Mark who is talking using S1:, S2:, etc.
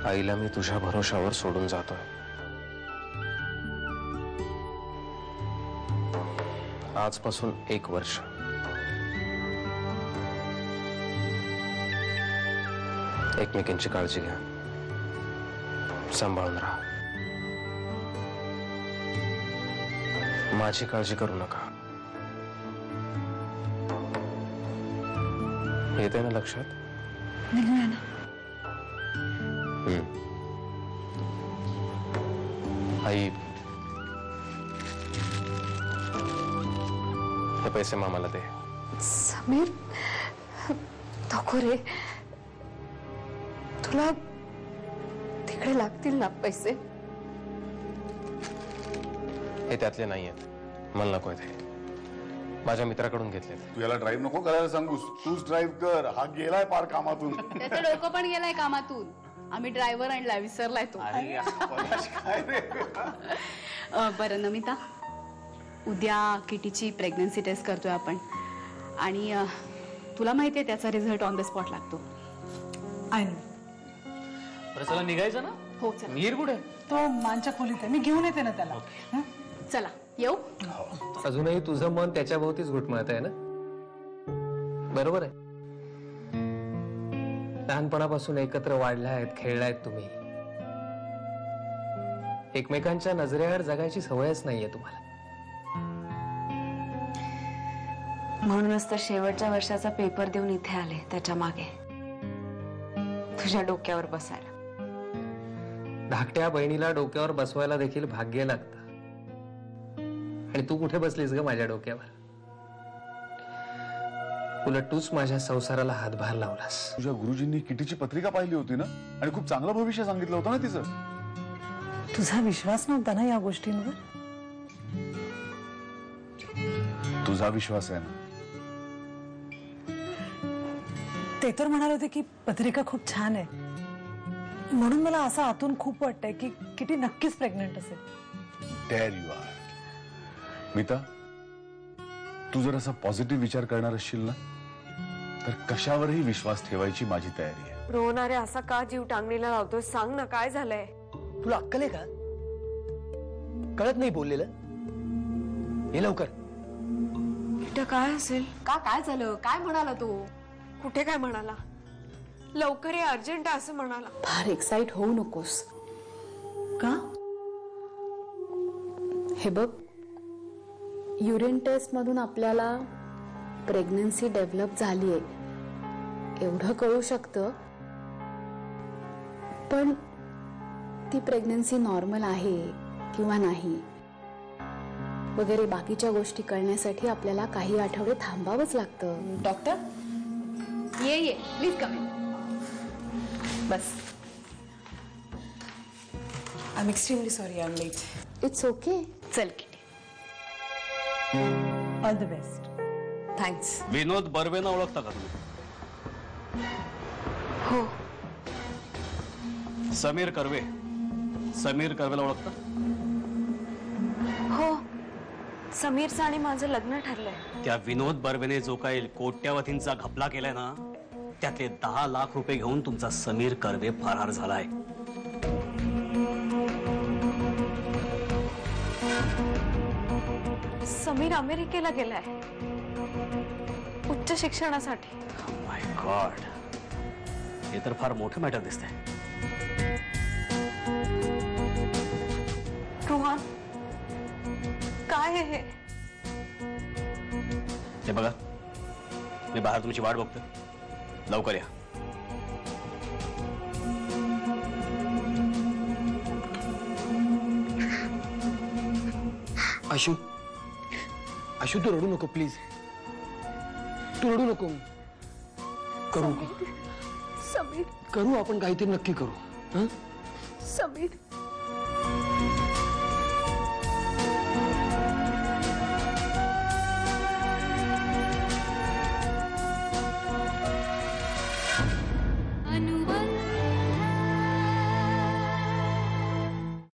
S1: आईला मी तुझ्या भरोशावर सोडून जातोय. आजपासून 1 वर्ष एकमेकांची काळजी घ्या, सांभाळून राहा. माझी काळजी करू नका. येते ना लक्षात?
S2: निघूया ना.
S1: आई, हे पैसे मामाला दे.
S2: समीर, नको रे. तुला तिकडे लागतील ना पैसे?
S1: हे त्यातले नाहीयेत, मला नको ते. माझ्या मित्राकडून घेतलेत.
S3: तू याला ड्राईव्ह नको करायला सांगूस, तूच ड्राईव्ह कर. हा गेलाय पार कामातून.
S4: त्याचं डोकं पण गेलाय कामातून. आम्ही ड्रायव्हर आणलाय, विसरलाय तो.
S3: काय रे?
S4: बरं नमिता, उद्या किटीची प्रेग्नन्सी टेस्ट करतोय आपण. आणि तुला माहितीये त्याचा रिझल्ट ऑन द स्पॉट लागतो.
S2: I know.
S5: बरं चला निघायचं ना.
S4: हो चला.
S5: मीर कुठे?
S2: तो मानच्या खोलीत आहे, मी घेऊन येते ना त्याला. हं?
S4: चला येऊ.
S1: अजूनही तुझं मन त्याच्या भोवतीच घुटमळत आहे ना? बरोबर आहे. लहानपणापासून एकत्र वाढलायत, खेळलायत तुम्ही. एकमेकांच्या नजरेआड जगायची सवयच नाहीये तुम्हाला.
S6: म्हणूनच तर शेवटच्या वर्षाचा पेपर देऊन इथे आले, त्याच्या मागे तुझ्या डोक्यावर बसायला.
S1: धाकट्या बहिणीला डोक्यावर बसवायला देखील भाग्य लागतं. आणि तू कुठे बसलीस ग माझ्या डोक्यावर? उलट तूच माझ्या संसाराला हातभार लावलास.
S3: तुझ्या गुरुजींनी किटीची पत्रिका पाहिली होती ना, आणि खूप चांगलं भविष्य सांगितलं होतं ना तिचं.
S2: तुझा विश्वास नव्हता ना या गोष्टींवर?
S3: तुझा विश्वास आहे ना?
S2: ते तर म्हणाले होते की पत्रिका खूप छान आहे, म्हणून मला असं आतून खूप वाटतंय की किटी नक्कीच प्रेग्नंट असेल.
S3: There you are. मीता, तू जर असा पॉझिटिव्ह विचार करणार असशील ना, तर कशावरही विश्वास ठेवायची माझी तयारी आहे.
S6: रोहणारे असा का जीव टांगणीला लावतोय? सांग ना, काय झालंय?
S5: तुला अक्कल आहे का? कळत नाही बोललेलं? हे लवकर.
S6: इथं काय असेल?
S4: का काय झालं? काय म्हणाला तू?
S6: कुठे काय म्हणाला? लवकर ये, अर्जंट आहे असं म्हणाला.
S4: फार एक्साइट होऊ नकोस.
S2: का?
S4: हे बघ, युरिन टेस्ट मधून आपल्याला प्रेग्नन्सी डेव्हलप झालीये एवढं कळू शकतं, पण ती प्रेग्नन्सी नॉर्मल आहे किंवा नाही वगैरे बाकीच्या गोष्टी कळण्यासाठी आपल्याला काही आठवडे थांबावंच लागतं. डॉक्टर, ये प्लीज कम इन. बस.
S2: I am extremely sorry, I am late.
S4: It's okay. चल Kitty.
S2: All the best.
S6: Thanks.
S5: Vinod बर्वेना ओळखता का तुम्ही?
S6: हो.
S5: समीर कर्वे. समीर कर्वेला ओळखता?
S6: हो, समीरचं आणि माझं लग्न ठरलंय.
S5: त्या विनोद बर्वेने जो काही कोट्यावधींचा घपला केलाय ना, त्यातले 10 लाख रुपये घेऊन तुमचा समीर कर्वे फरार झालाय.
S6: समीर अमेरिकेला गेलाय उच्च शिक्षणासाठी.
S5: माय गॉड, हे तर फार मोठं मॅटर दिसतंय.
S6: रोहन, काय आहे हे?
S5: हे बघा, मी बाहेर तुमची वाट बघतो, लवकर या.
S7: आशू, आशू तू रडू नको प्लीज. तू रडू नको. करू
S6: समीर,
S7: करू आपण काहीतरी नक्की करू.
S6: समीर